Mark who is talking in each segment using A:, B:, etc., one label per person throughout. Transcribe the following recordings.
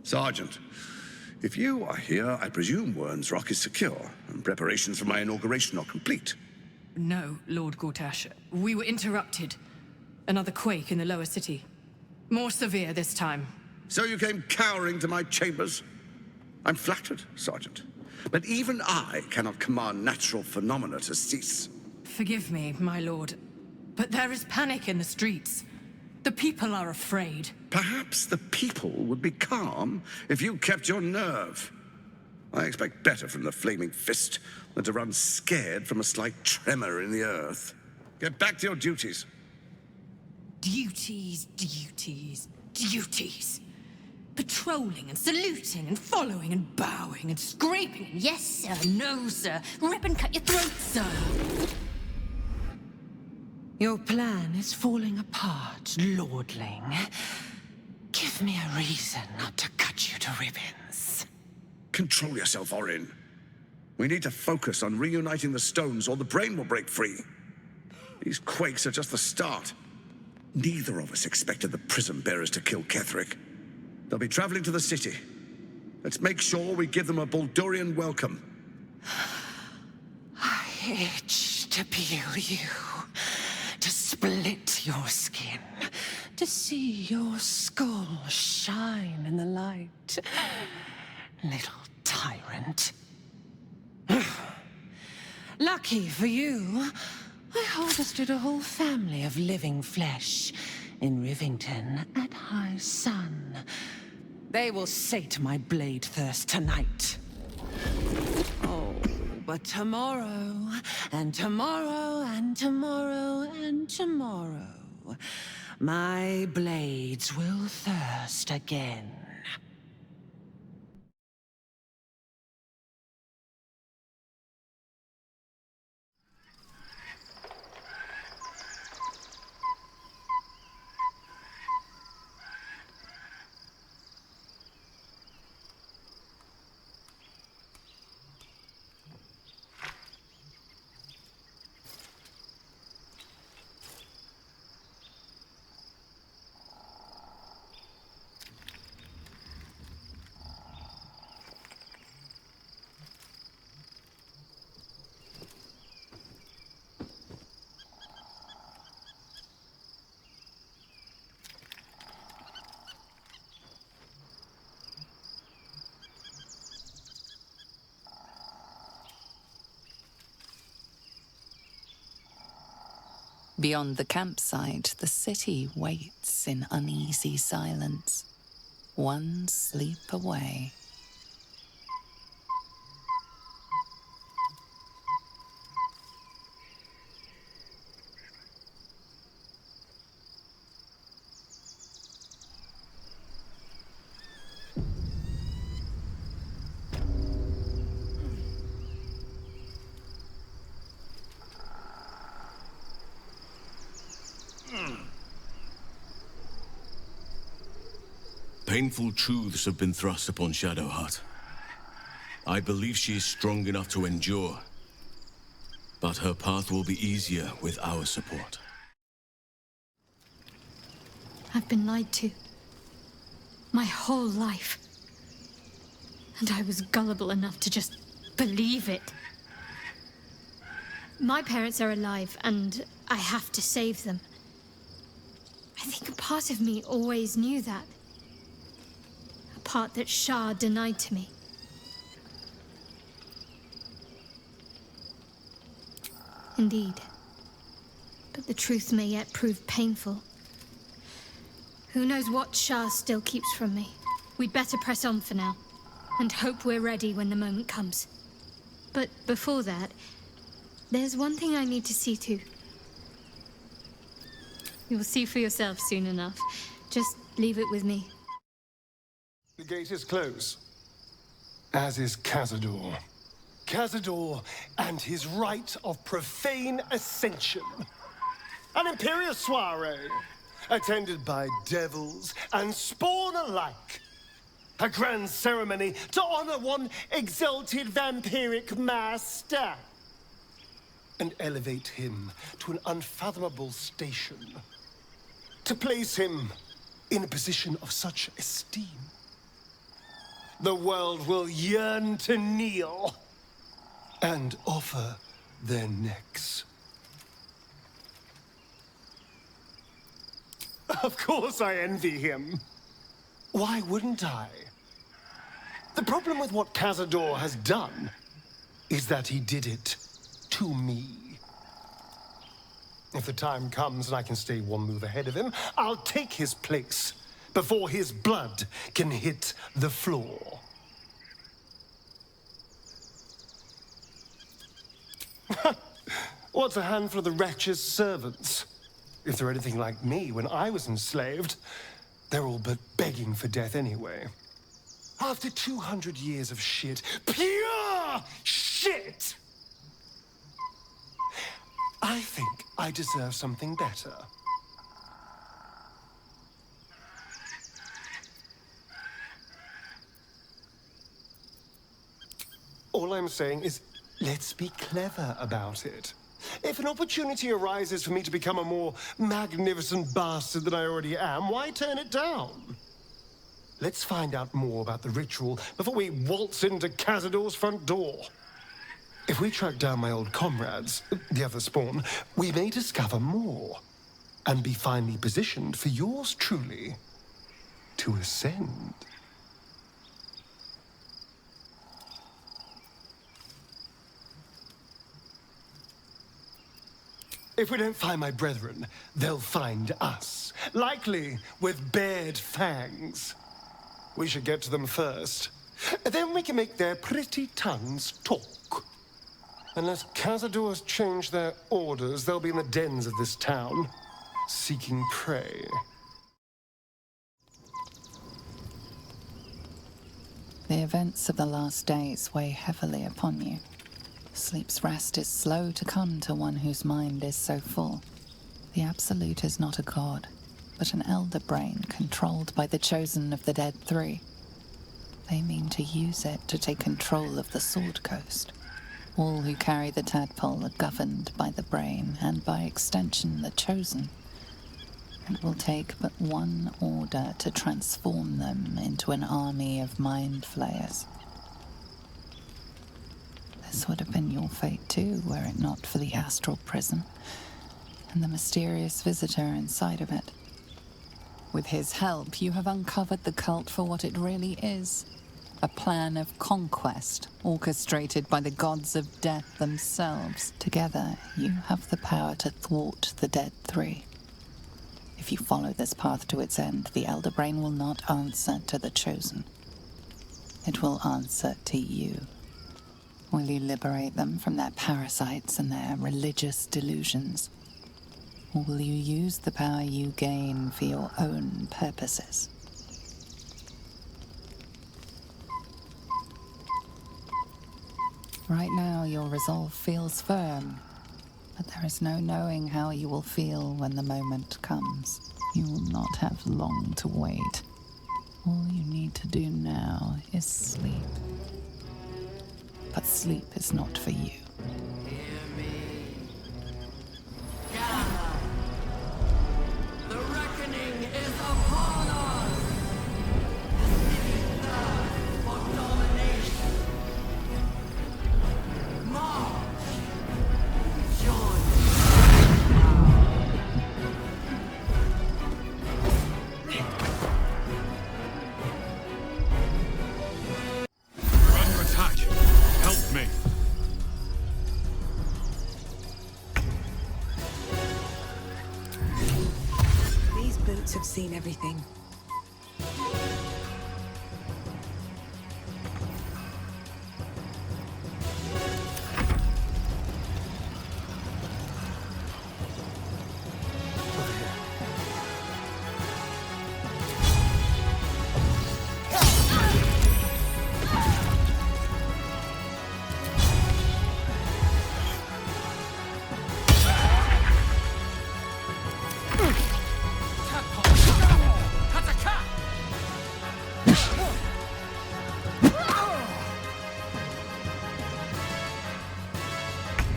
A: Sergeant, if you are here, I presume Wern's Rock is secure, and preparations for my inauguration are complete.
B: No, Lord Gortash. We were interrupted. Another quake in the lower city. More severe this time.
A: So you came cowering to my chambers? I'm flattered, Sergeant. But even I cannot command natural phenomena to cease.
B: Forgive me, my lord, but there is panic in the streets. The people are afraid.
A: Perhaps the people would be calm if you kept your nerve. I expect better from the flaming fist than to run scared from a slight tremor in the earth. Get back to your duties.
B: Duties, duties, duties. Patrolling and saluting and following and bowing and scraping. Yes, sir. No, sir. Rip and cut your throat, sir.
C: Your plan is falling apart, lordling. Give me a reason not to cut you to ribbons.
A: Control yourself, Orin. We need to focus on reuniting the stones or the brain will break free. These quakes are just the start. Neither of us expected the prism bearers to kill Ketheric. They'll be traveling to the city. Let's make sure we give them a Baldurian welcome.
C: I itch to peel you, to split your skin, to see your skull shine in the light. Little tyrant. Lucky for you, I harvested a whole family of living flesh in Rivington at high sun. They will sate my blade thirst tonight. Oh, but tomorrow, and tomorrow, and tomorrow, and tomorrow, my blades will thirst again.
D: Beyond the campsite, the city waits in uneasy silence, one sleep away.
E: Painful truths have been thrust upon Shadowheart. I believe she is strong enough to endure, but her path will be easier with our support.
F: I've been lied to. My whole life. And I was gullible enough to just believe it. My parents are alive, and I have to save them. I think a part of me always knew that. A part that Shah denied to me. Indeed. But the truth may yet prove painful. Who knows what Shah still keeps from me? We'd better press on for now, and hope we're ready when the moment comes. But before that, there's one thing I need to see to. You'll see for yourself soon enough. Just leave it with me.
G: The gate is closed, as is Cazador. Cazador and his rite of profane ascension. An imperial soiree, attended by devils and spawn alike. A grand ceremony to honor one exalted vampiric master. And elevate him to an unfathomable station. To place him in a position of such esteem. the world will yearn to kneel and offer their necks. Of course I envy him. Why wouldn't I? The problem with what Cazador has done is that he did it to me. If the time comes and I can stay one move ahead of him, I'll take his place before his blood can hit the floor. What's a handful of the wretch's servants? If they're anything like me when I was enslaved, they're all but begging for death anyway. After 200 years of shit, pure shit! I think I deserve something better. All I'm saying is, let's be clever about it. If an opportunity arises for me to become a more magnificent bastard than I already am, why turn it down? Let's find out more about the ritual before we waltz into Cazador's front door. If we track down my old comrades, the other spawn, we may discover more and be finely positioned for yours truly to ascend. If we don't find my brethren, they'll find us, likely with bared fangs. We should get to them first. Then we can make their pretty tongues talk. Unless Cazadors change their orders, they'll be in the dens of this town, seeking prey.
D: The events of the last days weigh heavily upon you. Sleep's rest is slow to come to one whose mind is so full. The Absolute is not a god, but an elder brain controlled by the chosen of the Dead Three. They mean to use it to take control of the Sword Coast. All who carry the tadpole are governed by the brain, and by extension the chosen. It will take but one order to transform them into an army of mind flayers. This would have been your fate too, were it not for the astral prison and the mysterious visitor inside of it. With his help, you have uncovered the cult for what it really is. A plan of conquest, orchestrated by the gods of death themselves. Together, you have the power to thwart the Dead Three. If you follow this path to its end, the Elder Brain will not answer to the Chosen. It will answer to you. Will you liberate them from their parasites and their religious delusions? Or will you use the power you gain for your own purposes? Right now, your resolve feels firm, but there is no knowing how you will feel when the moment comes. You will not have long to wait. All you need to do now is sleep. But sleep is not for you.
H: Hear me. Gather. The reckoning is upon us. The city thirsts for domination. March. Join.
E: We're under attack. Help me.
I: These boots have seen everything.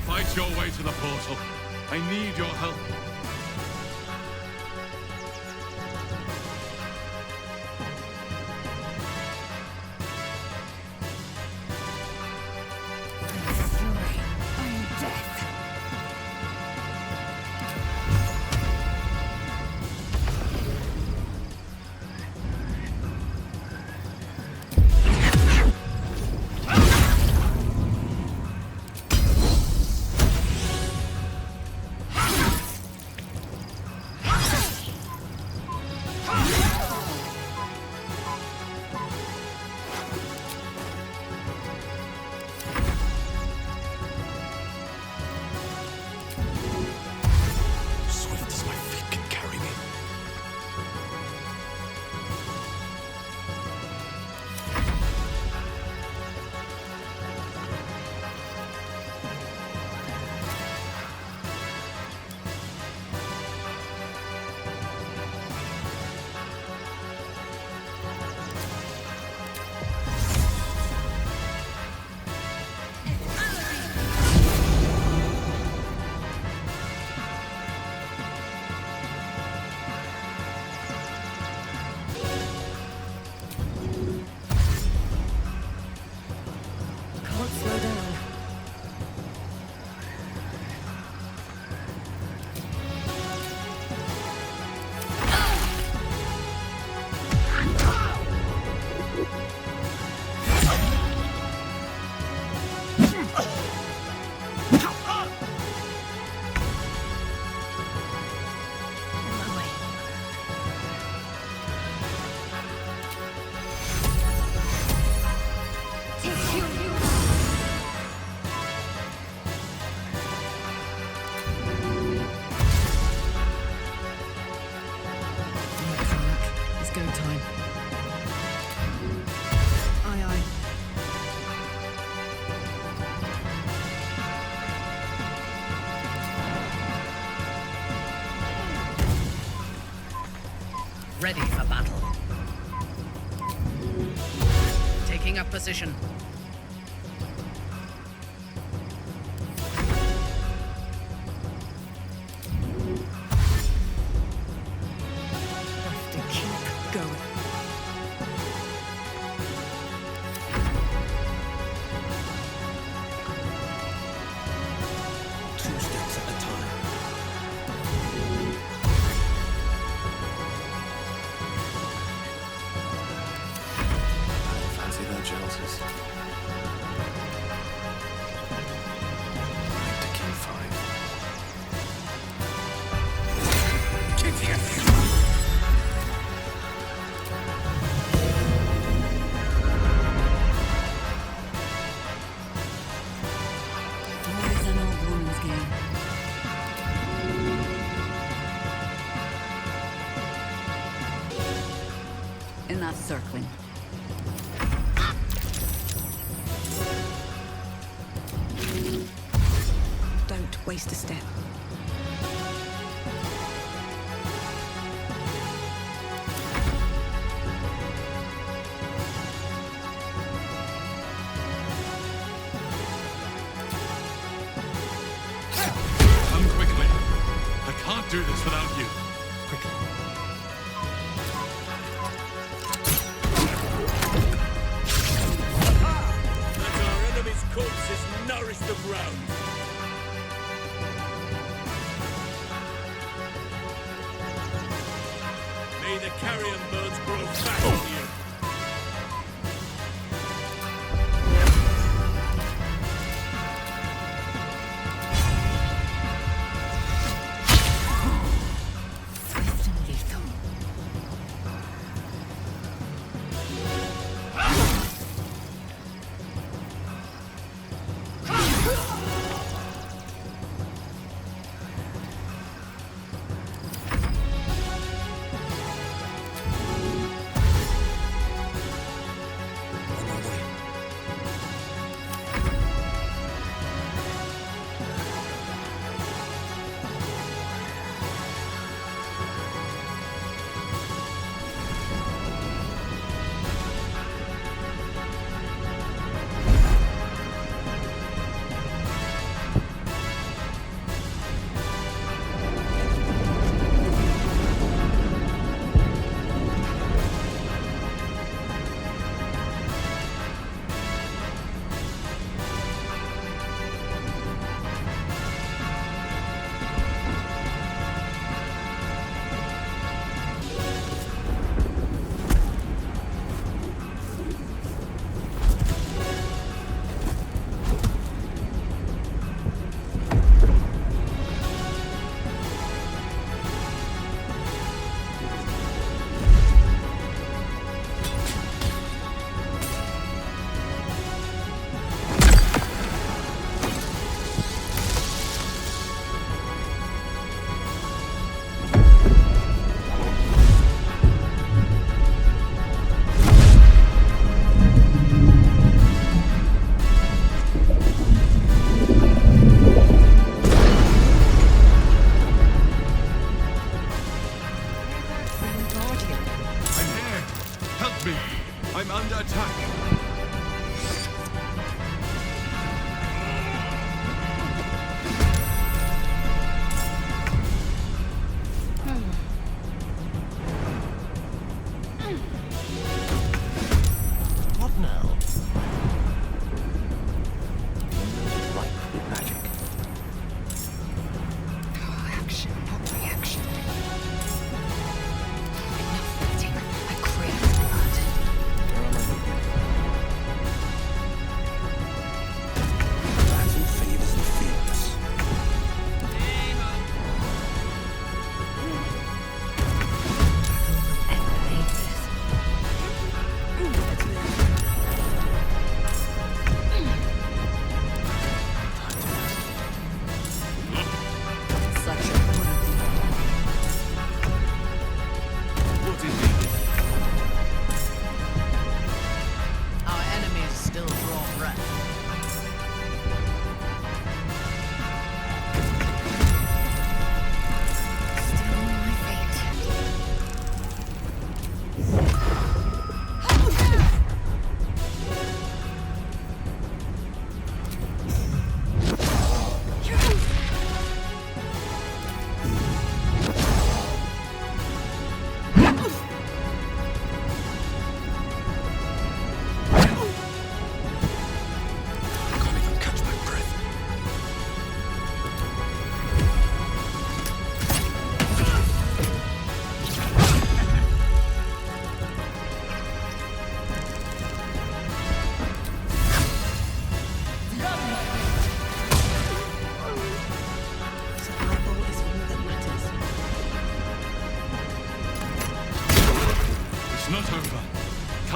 E: Fight your way to the portal. I need your help.
J: ready for battle. Taking up position. Have to keep going.
E: Two steps at a time. Fancy their chances. To kill five.
B: Always an old woman's game. Enough circling.
I: Don't waste a step.
K: Come quickly. I can't do this without you.
G: Quickly.
E: Let our enemy's corpses nourish the ground. May the carrion birds grow fat on you.
B: Swift and lethal.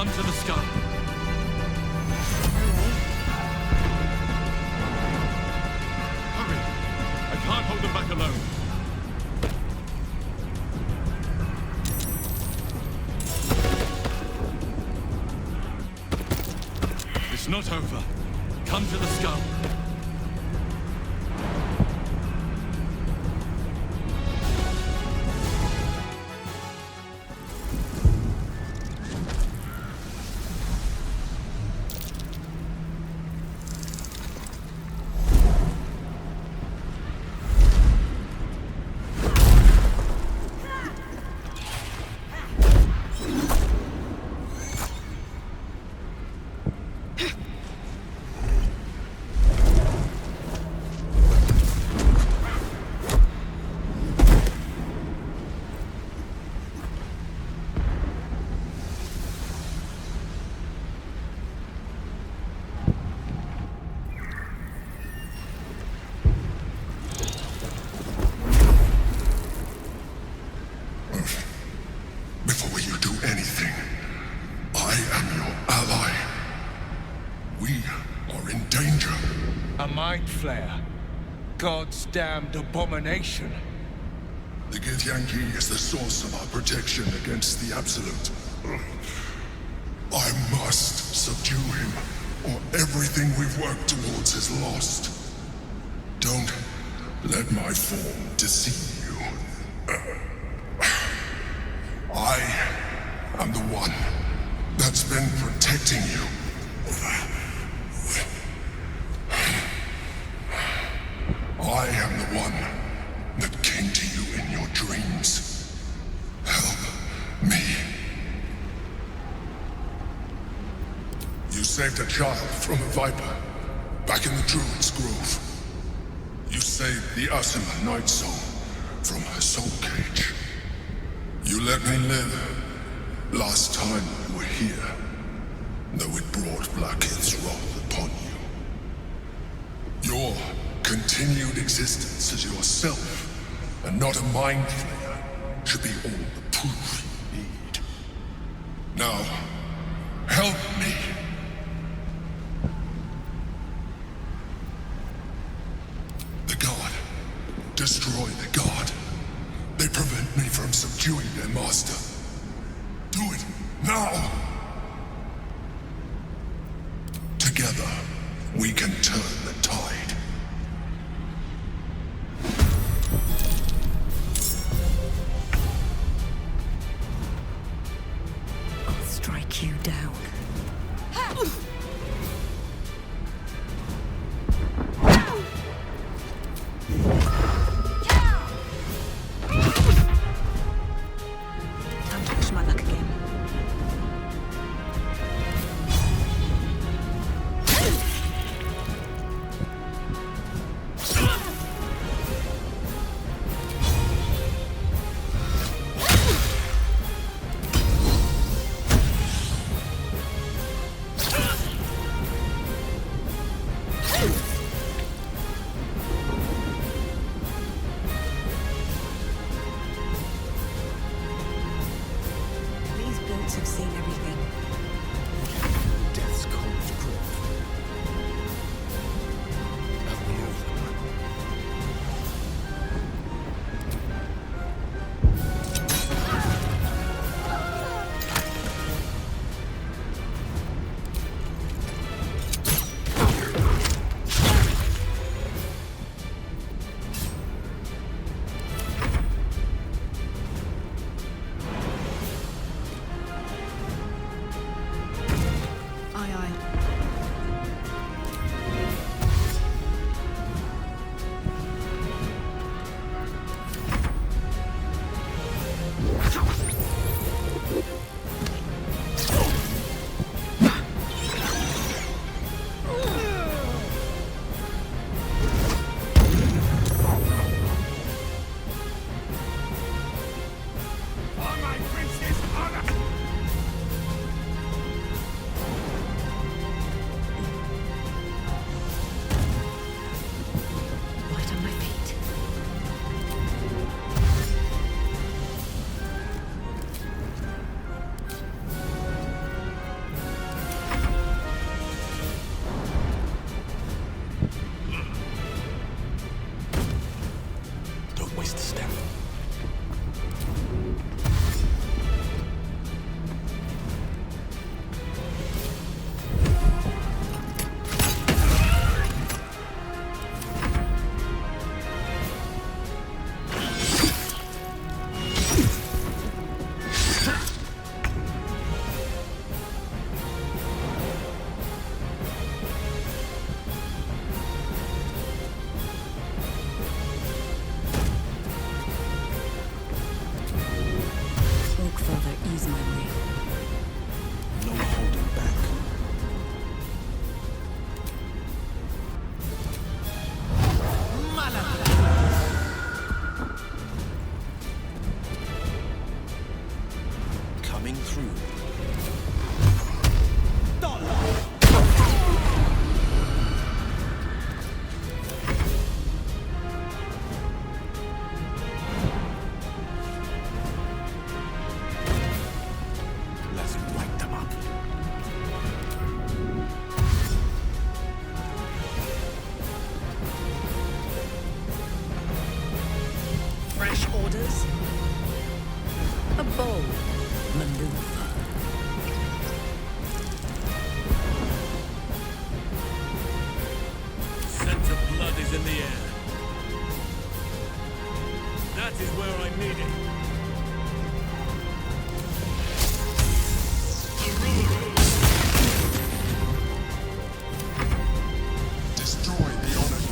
K: Come to the skull. Hurry! I can't hold them back alone. It's not over. Come to the skull.
L: Mind Flayer. God's damned abomination.
M: The Githyanki is the source of our protection against the Absolute. I must subdue him, or everything we've worked towards is lost. Don't let my form deceive you. I am the one that's been protecting you. I am the one that came to you in your dreams. Help me. You saved a child from a viper back in the Druid's Grove. You saved the Asima Night Soul from her soul cage. You let me live last time we were here, though it brought Blackhead's wrath upon you. Your continued existence as yourself, and not a mind flayer, should be all the proof you need. Now, help me. The God. Destroy the God. They prevent me from subduing their master. Do it now. Together, we can turn the tide.
I: You down. Time to push my luck again.
J: orders? A bold maneuver.
E: Scent of blood is in the air. That is where I need it.
M: Destroy the honor.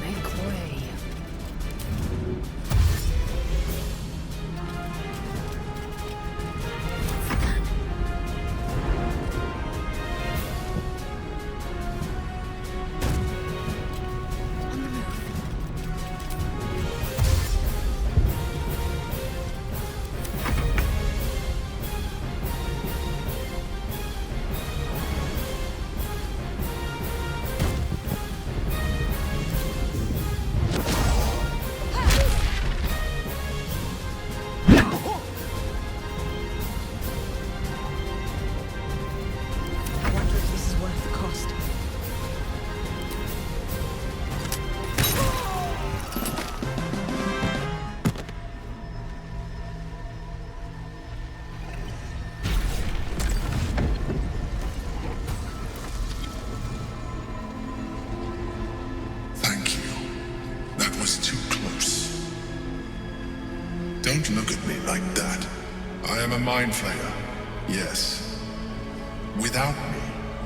J: Make way. I wonder if this is worth the cost.
M: Thank you. That was too close. Don't look at me like that. I am a mind flayer. Yes. Without me,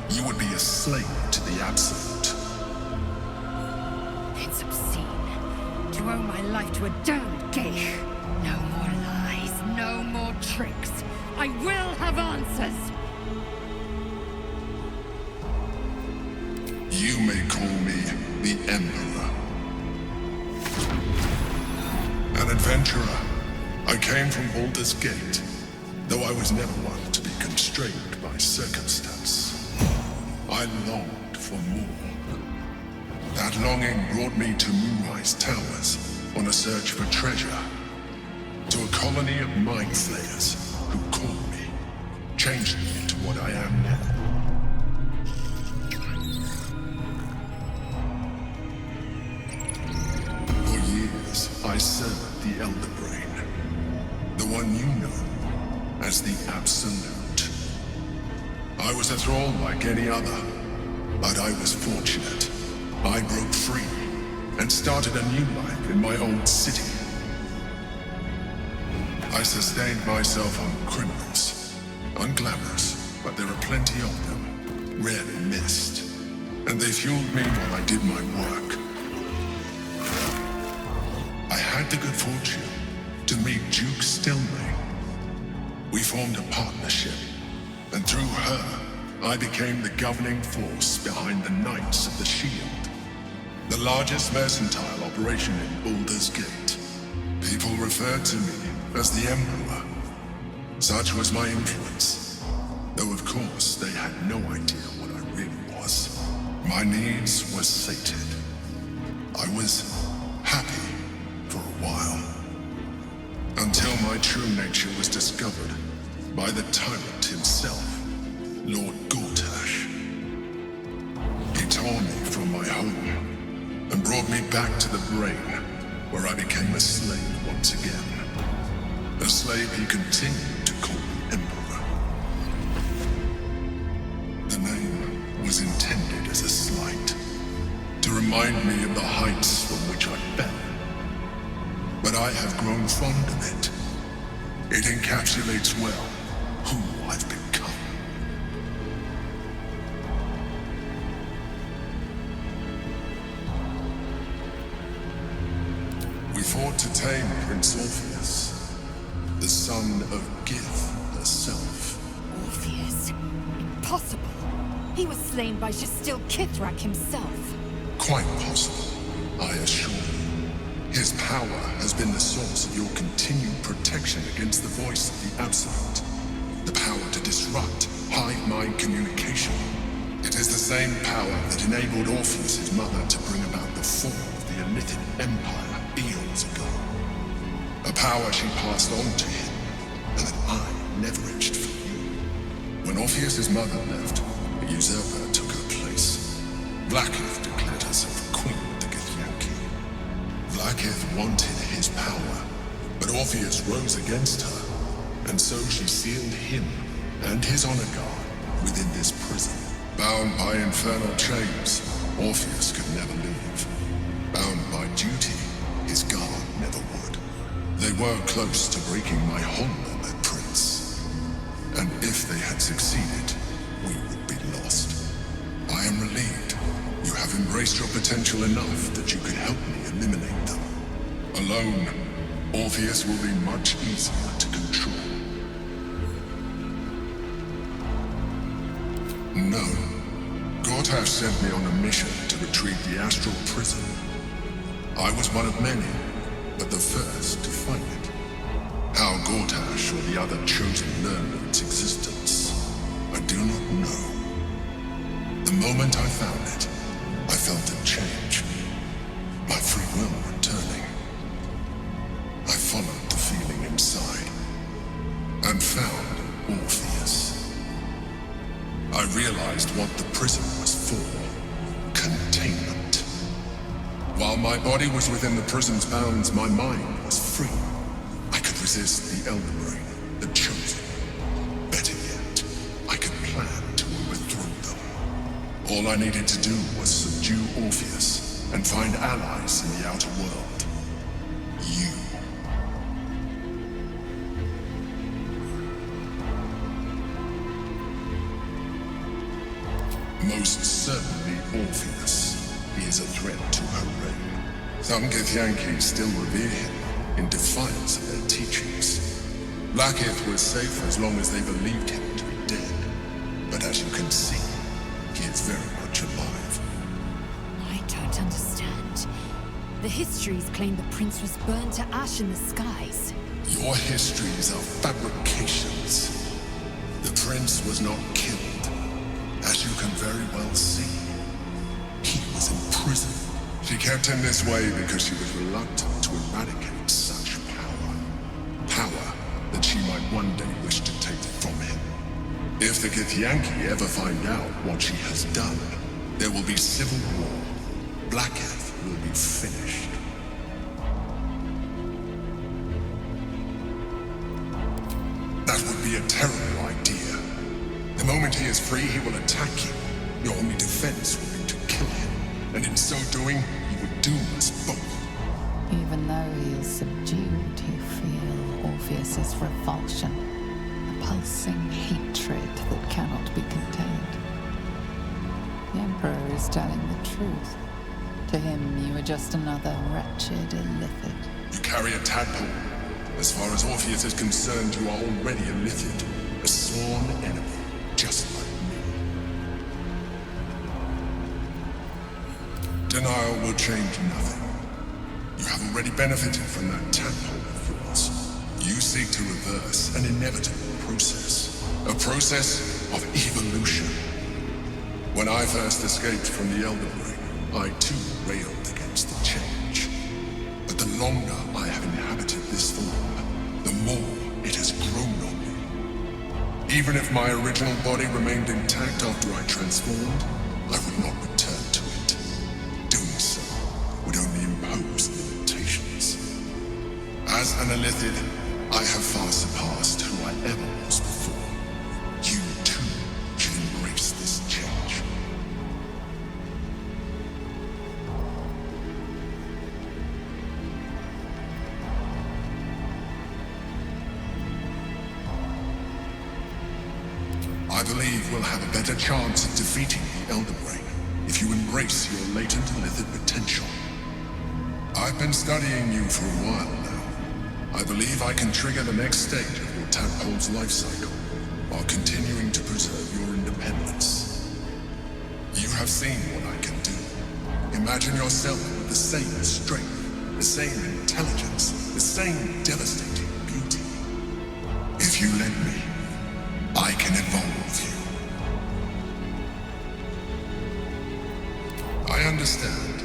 M: you would be a slave to the Absolute.
B: It's obscene. To owe my life to a damned geich. No more lies, no more tricks. I will have answers.
M: You may call me the Emperor. An adventurer. I came from Baldur's Gate, though I was never one to be constrained by circumstance. I longed for more. That longing brought me to Moonrise Towers on a search for treasure. To a colony of mind flayers who called me, changed me into what I am now. For years, I served the Elder Brain, the one you know as the Absolute. I was a thrall like any other, but I was fortunate. I broke free and started a new life in my old city. I sustained myself on criminals, unglamorous, but there are plenty of them, rarely missed, and they fueled me while I did my work. I had the good fortune to meet Duke Stilmay. We formed a partnership, and through her, I became the governing force behind the Knights of the Shield, the largest mercantile operation in Baldur's Gate. People referred to me as the Emperor. Such was my influence, though of course they had no idea what I really was. My needs were sated. I was happy for a while, until my true nature was discovered by the tyrant himself, Lord Gortash. He tore me from my home and brought me back to the Brain, where I became a slave once again. A slave he continued to call the Emperor. The name was intended as a slight, to remind me of the heights from which I fell. But I have grown fond of it. It encapsulates well who I've become. We fought to tame Prince Orpheus, the son of Gith herself.
B: Orpheus? Impossible. He was slain by Jastil Kithrak himself.
M: Quite possible, I assure you. His power has been the source of your continued protection against the voice of the Absolute. The power to disrupt hive-mind communication. It is the same power that enabled Orpheus' mother to bring about the fall of the illithid empire eons ago. A power she passed on to him, and that I leveraged for you. When Orpheus's mother left, a usurper took her place. Blackith declared herself queen of the Githyanki. Blackith wanted his power, but Orpheus rose against her, and so she sealed him and his honor guard within this prison. Bound by infernal chains, Orpheus could never leave. Bound by duty, his guard never would. They were close to breaking my hold on that prince. And if they had succeeded, we would be lost. I am relieved. You have embraced your potential enough that you could help me eliminate them. Alone, Orpheus will be much easier to control. No. Gortash sent me on a mission to retrieve the astral prison. I was one of many, but the first to find it. How Gortash or the other chosen learned of its existence, I do not know. The moment I found it, I felt a change. My free will returning. I followed the feeling inside, and found Orpheus. I realized what the prison was for. Containment. While my body was within the prison's bounds, my mind was free. I could resist the Elder Brain, the Chosen. Better yet, I could plan to overthrow them. All I needed to do was subdue Orpheus and find allies in the outer world. You. Most certainly Orpheus. He is a threat to her reign. Some Githyanki still revere him in defiance of their teachings. Blackith was safe as long as they believed him to be dead. But as you can see, he is very much alive.
J: I don't understand. The histories claim the prince was burned to ash in the skies.
M: Your histories are fabrications. The prince was not killed. As you can very well see, he was in prison. She kept him this way because she was reluctant to eradicate such power. Power that she might one day wish to take from him. If the Githyanki ever find out what she has done, there will be civil war. Blackith will be finished. That would be a terrible idea. The moment he is free, he will attack you. Your only defense will be to kill him. And in so doing, he would doom us both.
D: Even though he is subdued, you feel Orpheus's revulsion. A pulsing hatred that cannot be contained. The Emperor is telling the truth. To him, you are just another wretched illithid.
M: You carry a tadpole. As far as Orpheus is concerned, you are already illithid. A sworn enemy. Just like me. Denial will change nothing. You have already benefited from that tadpole of yours. You seek to reverse an inevitable process. A process of evolution. When I first escaped from the Elder Brain, I too railed against the change. But the longer I have inhabited this form, the more it has grown on me. Even if my original body remained intact after I transformed, I would not return to it. Doing so would only impose limitations. As an illithid, I have far surpassed who I ever was before. You too should embrace this change. I believe we'll have a better chance of defeating the Elder Brain if you embrace your latent illithid potential. I've been studying you for a while now. I believe I can trigger the next stage of your tadpole's life cycle while continuing to preserve your independence. You have seen what I can do. Imagine yourself with the same strength, the same intelligence, the same devastating beauty. If you let me, I can evolve you. I understand.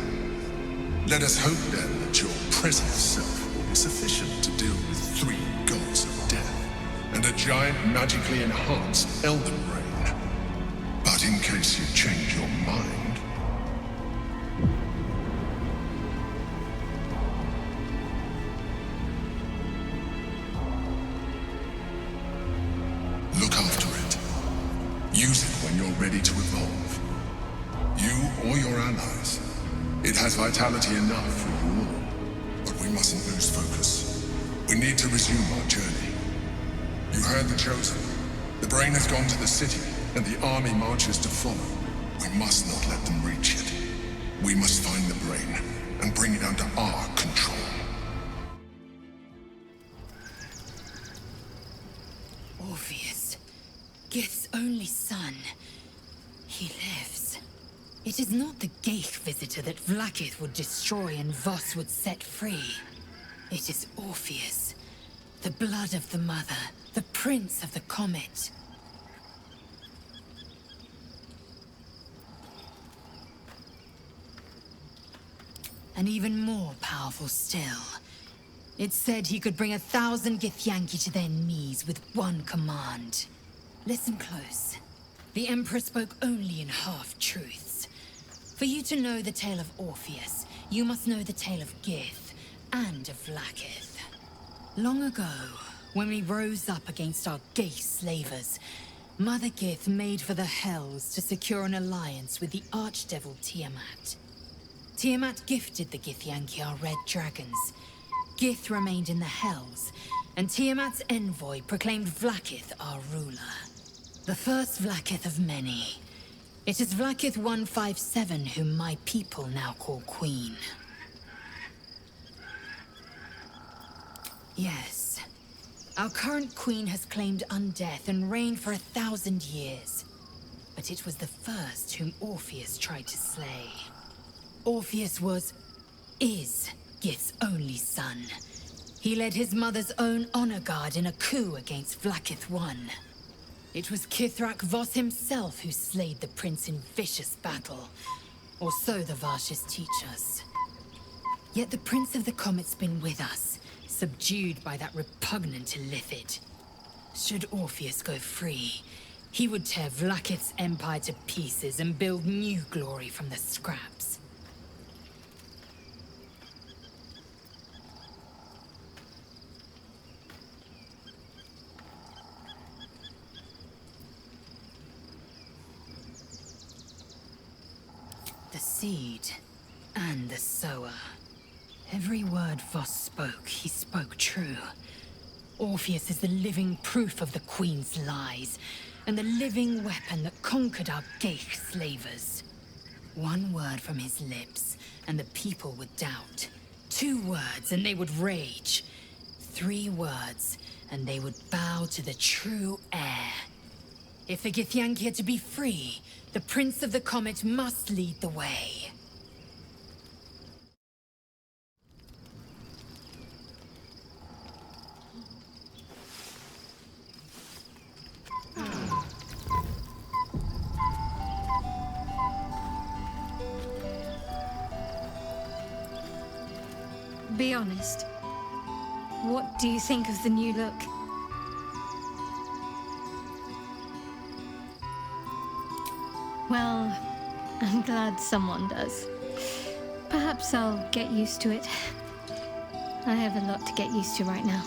M: Let us hope then that your present self will sufficient to deal with 3 gods of death and a giant magically enhanced elder brain. But in case you change your mind... look after it. Use it when you're ready to evolve. You or your allies. It has vitality enough for you all. But we mustn't lose focus. We need to resume our journey. You heard the Chosen. The brain has gone to the city, and the army marches to follow. We must not let them reach it. We must find the brain, and bring it under our control.
J: Orpheus, Gith's only son. He lives. It is not the Geich visitor that Vlaakith would destroy and Voss would set free. It is Orpheus, the blood of the mother, the prince of the comet. And even more powerful still. It said he could bring 1,000 Githyanki to their knees with one command. Listen close. The Emperor spoke only in half-truths. For you to know the tale of Orpheus, you must know the tale of Gith and of Vlaakith. Long ago, when we rose up against our Geich slavers, Mother Gith made for the Hells to secure an alliance with the archdevil Tiamat. Tiamat gifted the Githyanki our red dragons. Gith remained in the Hells, and Tiamat's envoy proclaimed Vlaakith our ruler. The first Vlaakith of many. It is Vlaakith 157 whom my people now call Queen. Yes. Our current queen has claimed undeath and reigned for 1,000 years. But it was the first whom Orpheus tried to slay. Orpheus is Gith's only son. He led his mother's own honor guard in a coup against Vlaakith I. It was Kithrak Voss himself who slayed the prince in vicious battle. Or so the Varshas teach us. Yet the Prince of the Comet's been with us, subdued by that repugnant illithid. Should Orpheus go free, he would tear Vlaakith's empire to pieces and build new glory from the scraps. The seed and the sower. Every word Voss spoke, he spoke true. Orpheus is the living proof of the Queen's lies, and the living weapon that conquered our Geich slavers. One word from his lips, and the people would doubt. 2 words, and they would rage. 3 words, and they would bow to the true heir. If the Githyanki are to be free, the Prince of the Comet must lead the way.
F: Be honest. What do you think of the new look? Well, I'm glad someone does. Perhaps I'll get used to it. I have a lot to get used to right now.